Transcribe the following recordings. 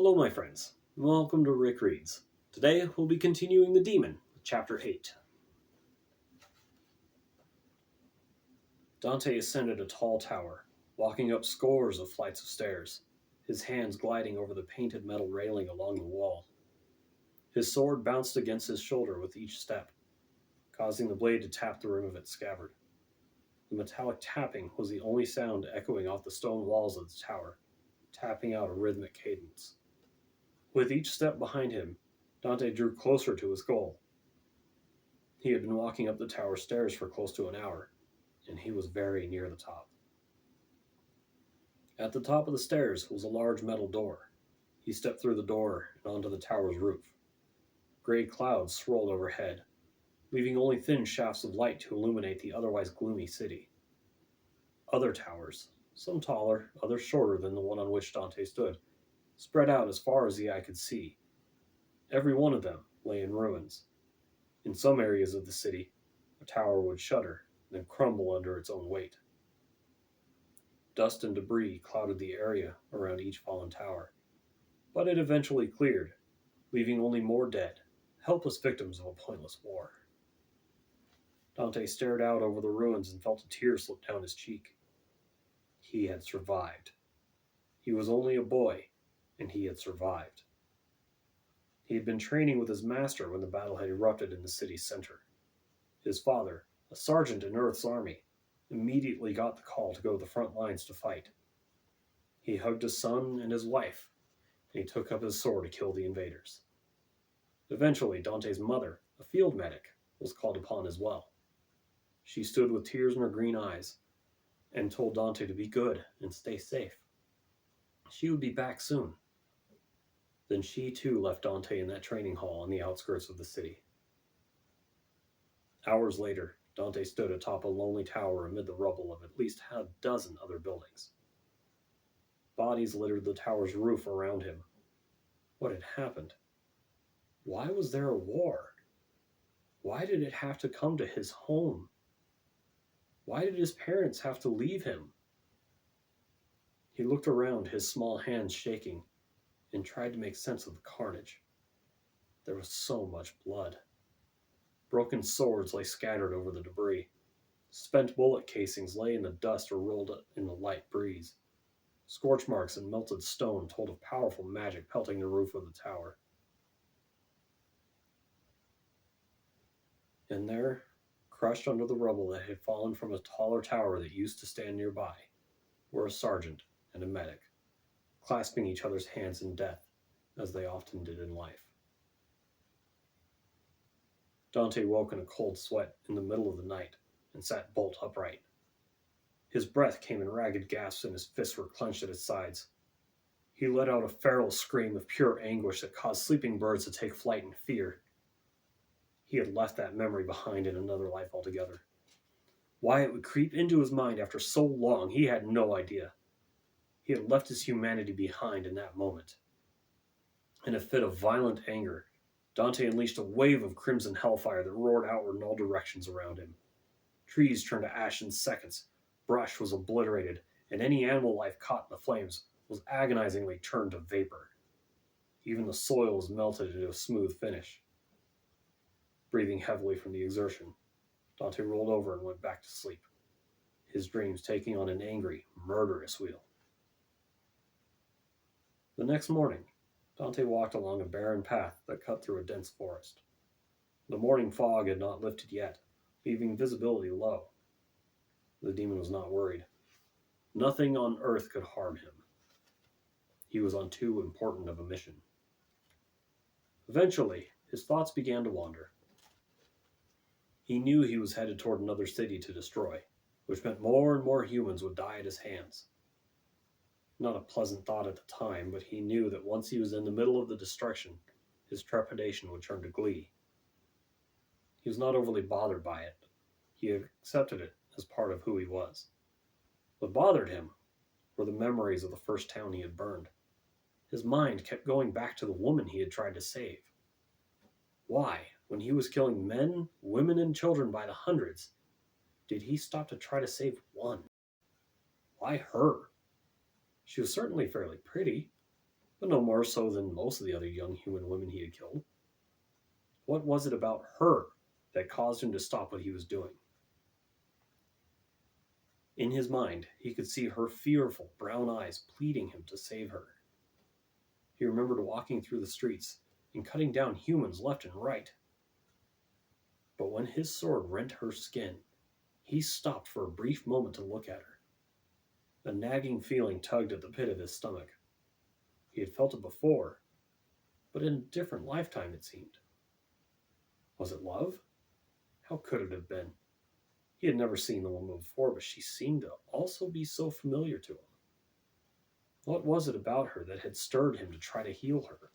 Hello, my friends. Welcome to Rick Reads. Today, we'll be continuing The Demon, Chapter 8. Dante ascended a tall tower, walking up scores of flights of stairs, his hands gliding over the painted metal railing along the wall. His sword bounced against his shoulder with each step, causing the blade to tap the rim of its scabbard. The metallic tapping was the only sound echoing off the stone walls of the tower, tapping out a rhythmic cadence. With each step behind him, Dante drew closer to his goal. He had been walking up the tower stairs for close to an hour, and he was very near the top. At the top of the stairs was a large metal door. He stepped through the door and onto the tower's roof. Gray clouds swirled overhead, leaving only thin shafts of light to illuminate the otherwise gloomy city. Other towers, some taller, others shorter than the one on which Dante stood, spread out as far as the eye could see. Every one of them lay in ruins. In some areas of the city, a tower would shudder, then crumble under its own weight. Dust and debris clouded the area around each fallen tower, but it eventually cleared, leaving only more dead, helpless victims of a pointless war. Dante stared out over the ruins and felt a tear slip down his cheek. He had survived. He was only a boy, and he had survived. He had been training with his master when the battle had erupted in the city's center. His father, a sergeant in Earth's army, immediately got the call to go to the front lines to fight. He hugged his son and his wife, and he took up his sword to kill the invaders. Eventually, Dante's mother, a field medic, was called upon as well. She stood with tears in her green eyes and told Dante to be good and stay safe. She would be back soon. Then she too left Dante in that training hall on the outskirts of the city. Hours later, Dante stood atop a lonely tower amid the rubble of at least half a dozen other buildings. Bodies littered the tower's roof around him. What had happened? Why was there a war? Why did it have to come to his home? Why did his parents have to leave him? He looked around, his small hands shaking, and tried to make sense of the carnage. There was so much blood. Broken swords lay scattered over the debris. Spent bullet casings lay in the dust or rolled in the light breeze. Scorch marks and melted stone told of powerful magic pelting the roof of the tower. And there, crushed under the rubble that had fallen from a taller tower that used to stand nearby, were a sergeant and a medic, clasping each other's hands in death, as they often did in life. Dante woke in a cold sweat in the middle of the night and sat bolt upright. His breath came in ragged gasps and his fists were clenched at his sides. He let out a feral scream of pure anguish that caused sleeping birds to take flight in fear. He had left that memory behind in another life altogether. Why it would creep into his mind after so long, he had no idea. He had left his humanity behind in that moment. In a fit of violent anger, Dante unleashed a wave of crimson hellfire that roared outward in all directions around him. Trees turned to ash in seconds, brush was obliterated, and any animal life caught in the flames was agonizingly turned to vapor. Even the soil was melted into a smooth finish. Breathing heavily from the exertion, Dante rolled over and went back to sleep, his dreams taking on an angry, murderous wheel. The next morning, Dante walked along a barren path that cut through a dense forest. The morning fog had not lifted yet, leaving visibility low. The demon was not worried. Nothing on earth could harm him. He was on too important of a mission. Eventually, his thoughts began to wander. He knew he was headed toward another city to destroy, which meant more and more humans would die at his hands. Not a pleasant thought at the time, but he knew that once he was in the middle of the destruction, his trepidation would turn to glee. He was not overly bothered by it. He accepted it as part of who he was. What bothered him were the memories of the first town he had burned. His mind kept going back to the woman he had tried to save. Why, when he was killing men, women, and children by the hundreds, did he stop to try to save one? Why her? She was certainly fairly pretty. but no more so than most of the other young human women he had killed. What was it about her that caused him to stop what he was doing? In his mind, he could see her fearful brown eyes pleading him to save her. He remembered walking through the streets and cutting down humans left and right. But when his sword rent her skin, he stopped for a brief moment to look at her. A nagging feeling tugged at the pit of his stomach. He had felt it before, but in a different lifetime, it seemed. Was it love? How could it have been? He had never seen the woman before, but she seemed to also be so familiar to him. What was it about her that had stirred him to try to heal her?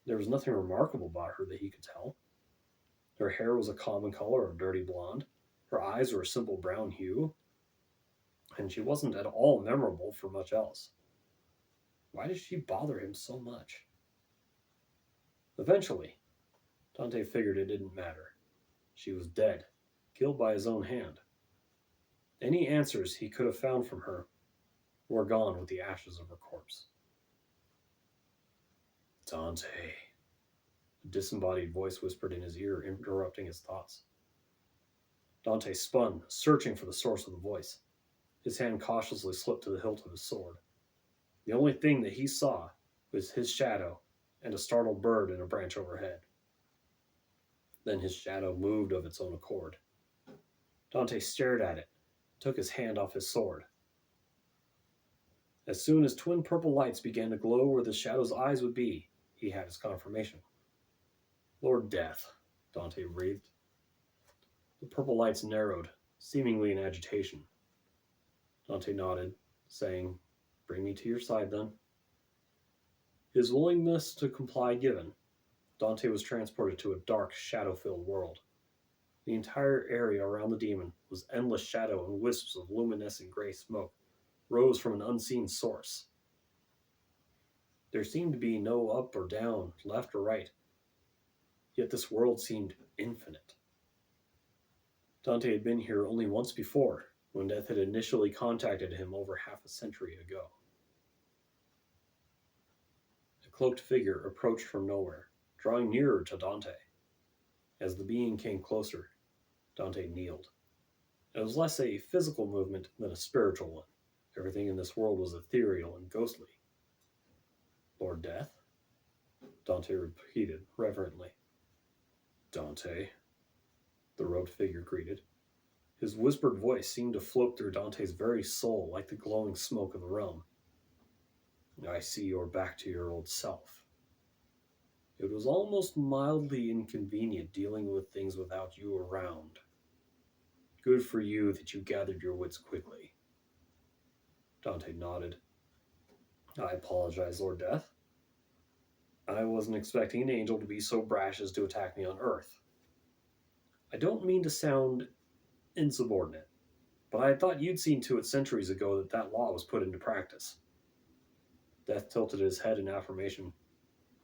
There was nothing remarkable about her that he could tell. Her hair was a common color of dirty blonde, her eyes were a simple brown hue, and she wasn't at all memorable for much else. Why did she bother him so much? Eventually, Dante figured it didn't matter. She was dead, killed by his own hand. Any answers he could have found from her were gone with the ashes of her corpse. Dante, a disembodied voice whispered in his ear, interrupting his thoughts. Dante spun, searching for the source of the voice. His hand cautiously slipped to the hilt of his sword. The only thing that he saw was his shadow and a startled bird in a branch overhead. Then his shadow moved of its own accord. Dante stared at it, took his hand off his sword. As soon as twin purple lights began to glow where the shadow's eyes would be, he had his confirmation. Lord Death, Dante breathed. The purple lights narrowed, seemingly in agitation. Dante nodded, saying, "Bring me to your side, then." His willingness to comply given, Dante was transported to a dark, shadow-filled world. The entire area around the demon was endless shadow, and wisps of luminescent gray smoke rose from an unseen source. There seemed to be no up or down, left or right, yet this world seemed infinite. Dante had been here only once before, when Death had initially contacted him over half a century ago. A cloaked figure approached from nowhere, drawing nearer to Dante. As the being came closer, Dante kneeled. It was less a physical movement than a spiritual one. Everything in this world was ethereal and ghostly. Lord Death? Dante repeated reverently. Dante, the robed figure greeted. His whispered voice seemed to float through Dante's very soul like the glowing smoke of the realm. I see you're back to your old self. It was almost mildly inconvenient dealing with things without you around. Good for you that you gathered your wits quickly. Dante nodded. I apologize, Lord Death. I wasn't expecting an angel to be so brash as to attack me on Earth. I don't mean to sound insubordinate, but I thought you'd seen to it centuries ago that that law was put into practice. Death tilted his head in affirmation.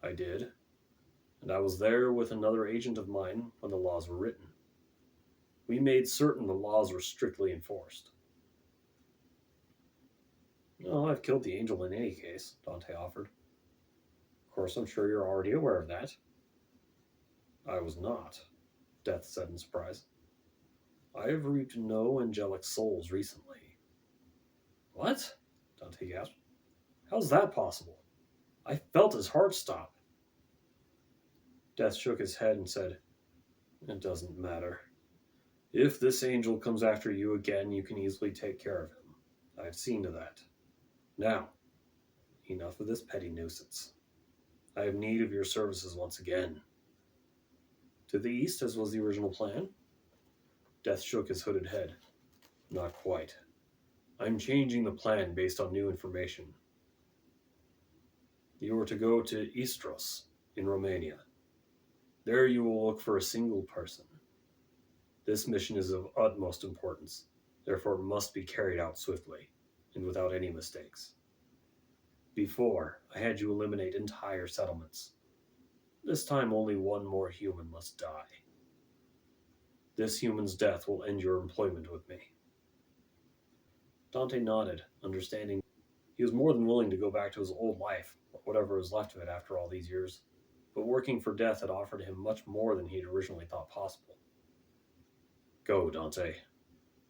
I did, and I was there with another agent of mine when the laws were written. We made certain the laws were strictly enforced. No, I've killed the angel in any case, Dante offered. Of course, I'm sure you're already aware of that. I was not, Death said in surprise. I have reaped no angelic souls recently. What? Dante gasped. How's that possible? I felt his heart stop. Death shook his head and said, It doesn't matter. If this angel comes after you again, you can easily take care of him. I've seen to that. Now, enough of this petty nuisance. I have need of your services once again. To the east, as was the original plan? Death shook his hooded head. Not quite. I'm changing the plan based on new information. You are to go to Istros, in Romania. There you will look for a single person. This mission is of utmost importance, therefore it must be carried out swiftly, and without any mistakes. Before, I had you eliminate entire settlements. This time only one more human must die. This human's death will end your employment with me. Dante nodded, understanding. He was more than willing to go back to his old life, or whatever was left of it after all these years, but working for Death had offered him much more than he had originally thought possible. Go, Dante,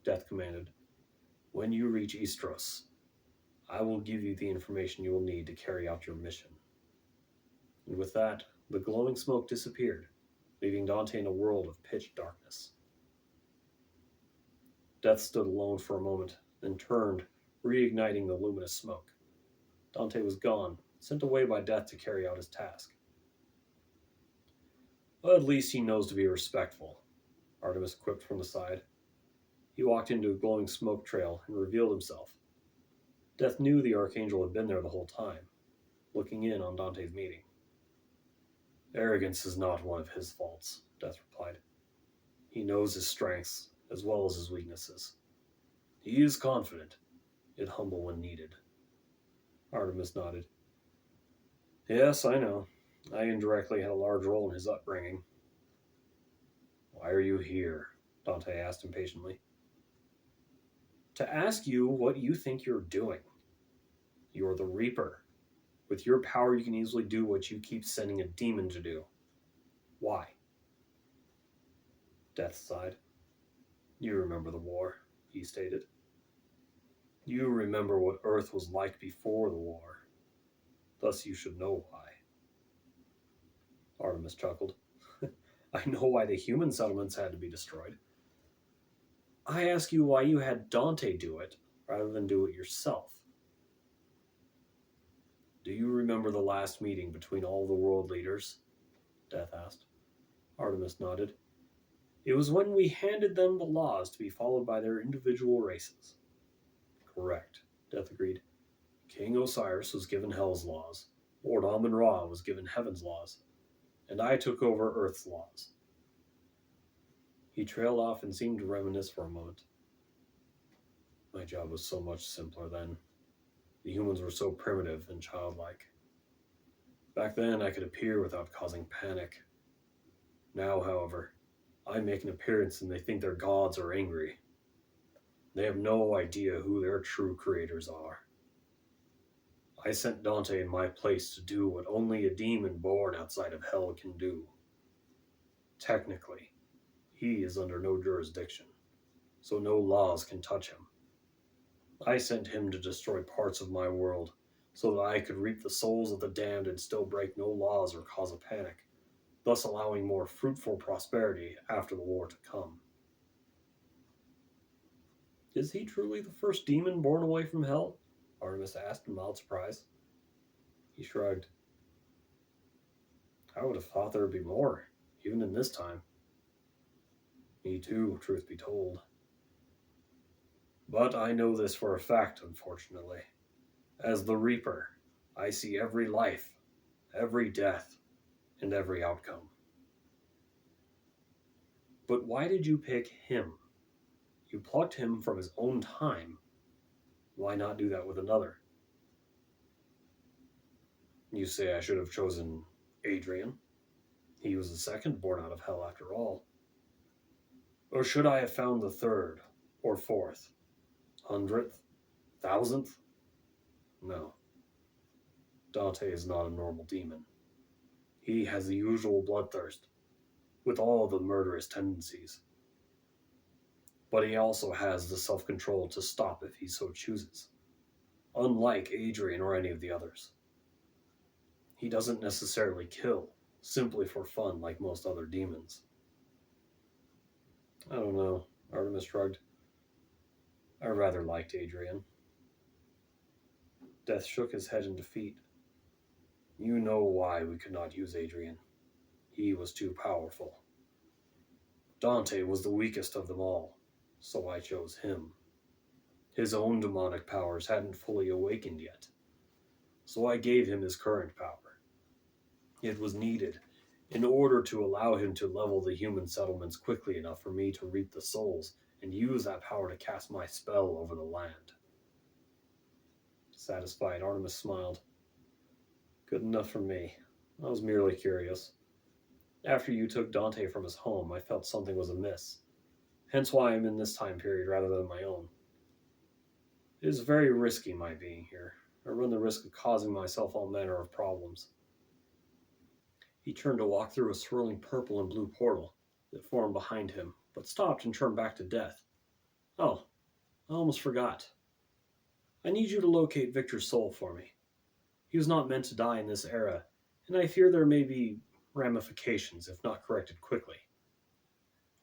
Death commanded. When you reach Istros, I will give you the information you will need to carry out your mission. And with that, the glowing smoke disappeared, leaving Dante in a world of pitch darkness. Death stood alone for a moment, then turned, reigniting the luminous smoke. Dante was gone, sent away by Death to carry out his task. Well, at least he knows to be respectful, Artemis quipped from the side. He walked into a glowing smoke trail and revealed himself. Death knew the Archangel had been there the whole time, looking in on Dante's meeting. Arrogance is not one of his faults, Death replied. He knows his strengths as well as his weaknesses. He is confident, yet humble when needed. Artemis nodded. Yes, I know. I indirectly had a large role in his upbringing. Why are you here? Dante asked impatiently. To ask you what you think you're doing. You're the Reaper. With your power, you can easily do what you keep sending a demon to do. Why? Death sighed. You remember the war, he stated. You remember what Earth was like before the war. Thus you should know why. Artemis chuckled. I know why the human settlements had to be destroyed. I ask you why you had Dante do it, rather than do it yourself. Do you remember the last meeting between all the world leaders? Death asked. Artemis nodded. It was when we handed them the laws to be followed by their individual races. Correct, Death agreed. King Osiris was given Hell's laws, Lord Amun-Ra was given Heaven's laws, and I took over Earth's laws. He trailed off and seemed to reminisce for a moment. My job was so much simpler then. The humans were so primitive and childlike. Back then, I could appear without causing panic. Now, however, I make an appearance and they think their gods are angry. They have no idea who their true creators are. I sent Dante in my place to do what only a demon born outside of hell can do. Technically, he is under no jurisdiction, so no laws can touch him. I sent him to destroy parts of my world so that I could reap the souls of the damned and still break no laws or cause a panic, thus allowing more fruitful prosperity after the war to come. Is he truly the first demon born away from hell? Artemis asked in mild surprise. He shrugged. I would have thought there would be more, even in this time. Me too, truth be told. But I know this for a fact, unfortunately. As the Reaper, I see every life, every death, and every outcome. But why did you pick him? You plucked him from his own time. Why not do that with another? You say I should have chosen Adrian. He was the second born out of hell after all. Or should I have found the third, or fourth, 100th, 1000th? No. Dante is not a normal demon. He has the usual bloodthirst, with all the murderous tendencies. But he also has the self-control to stop if he so chooses, unlike Adrian or any of the others. He doesn't necessarily kill, simply for fun like most other demons. I don't know, Artemis shrugged. I rather liked Adrian. Death shook his head in defeat. You know why we could not use Adrian. He was too powerful. Dante was the weakest of them all, so I chose him. His own demonic powers hadn't fully awakened yet, so I gave him his current power. It was needed in order to allow him to level the human settlements quickly enough for me to reap the souls and use that power to cast my spell over the land. Satisfied, Artemis smiled. Good enough for me. I was merely curious. After you took Dante from his home, I felt something was amiss. Hence why I'm in this time period rather than my own. It is very risky my being here. I run the risk of causing myself all manner of problems. He turned to walk through a swirling purple and blue portal that formed behind him, but stopped and turned back to Death. Oh, I almost forgot. I need you to locate Victor's soul for me. He was not meant to die in this era, and I fear there may be ramifications if not corrected quickly.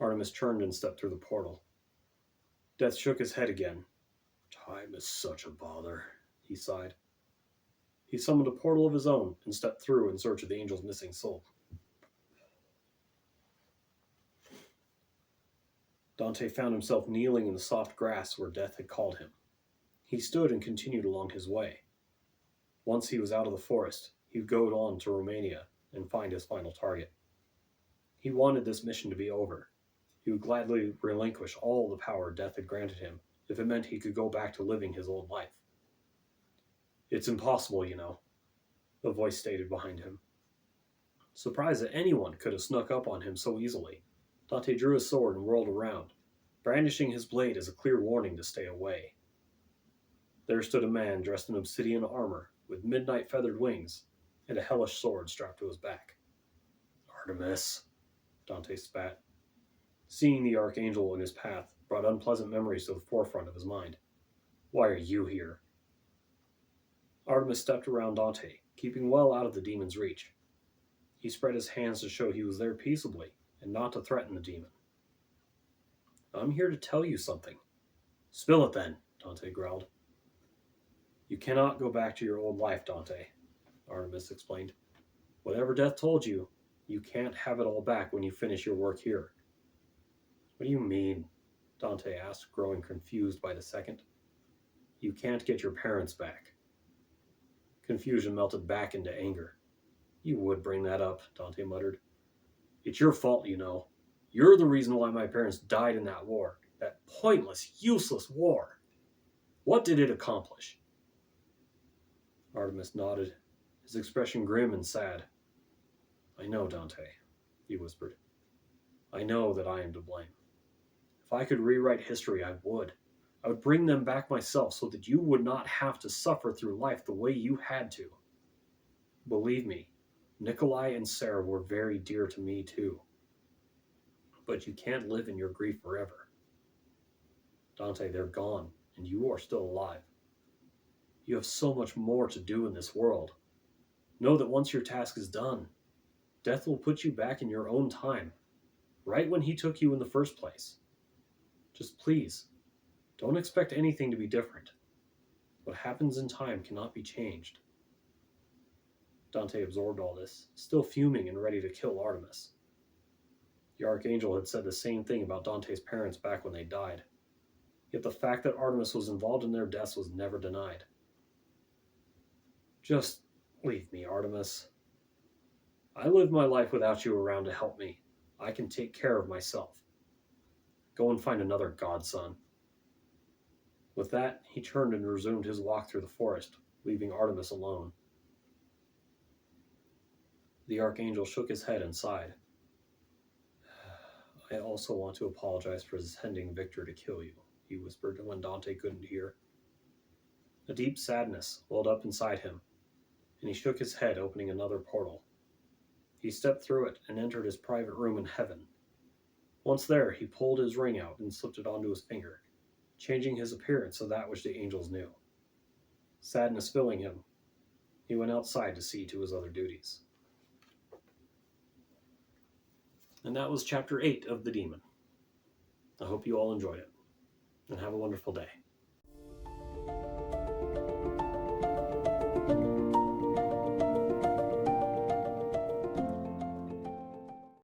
Artemis turned and stepped through the portal. Death shook his head again. Time is such a bother, he sighed. He summoned a portal of his own and stepped through in search of the angel's missing soul. Dante found himself kneeling in the soft grass where Death had called him. He stood and continued along his way. Once he was out of the forest, he would go on to Romania and find his final target. He wanted this mission to be over. He would gladly relinquish all the power Death had granted him if it meant he could go back to living his old life. It's impossible, you know, the voice stated behind him. Surprised that anyone could have snuck up on him so easily, Dante drew his sword and whirled around, brandishing his blade as a clear warning to stay away. There stood a man dressed in obsidian armor, with midnight feathered wings, and a hellish sword strapped to his back. Artemis, Dante spat. Seeing the archangel in his path brought unpleasant memories to the forefront of his mind. Why are you here? Artemis stepped around Dante, keeping well out of the demon's reach. He spread his hands to show he was there peaceably, and not to threaten the demon. I'm here to tell you something. Spill it then, Dante growled. You cannot go back to your old life, Dante, Artemis explained. Whatever Death told you, you can't have it all back when you finish your work here. What do you mean? Dante asked, growing confused by the second. You can't get your parents back. Confusion melted back into anger. You would bring that up, Dante muttered. It's your fault, you know. You're the reason why my parents died in that war. That pointless, useless war. What did it accomplish? Artemis nodded, his expression grim and sad. I know, Dante, he whispered. I know that I am to blame. If I could rewrite history, I would. I would bring them back myself so that you would not have to suffer through life the way you had to. Believe me, Nikolai and Sarah were very dear to me too. But you can't live in your grief forever. Dante, they're gone, and you are still alive. You have so much more to do in this world. Know that once your task is done, Death will put you back in your own time, right when he took you in the first place. Just please, don't expect anything to be different. What happens in time cannot be changed. Dante absorbed all this, still fuming and ready to kill Artemis. The Archangel had said the same thing about Dante's parents back when they died. Yet the fact that Artemis was involved in their deaths was never denied. Just leave me, Artemis. I lived my life without you around to help me. I can take care of myself. Go and find another godson. With that, he turned and resumed his walk through the forest, leaving Artemis alone. The Archangel shook his head and sighed. I also want to apologize for sending Victor to kill you, he whispered when Dante couldn't hear. A deep sadness welled up inside him, and he shook his head, opening another portal. He stepped through it and entered his private room in heaven. Once there, he pulled his ring out and slipped it onto his finger, changing his appearance to that which the angels knew. Sadness filling him, he went outside to see to his other duties. And that was chapter 8 of The Demon. I hope you all enjoyed it, and have a wonderful day.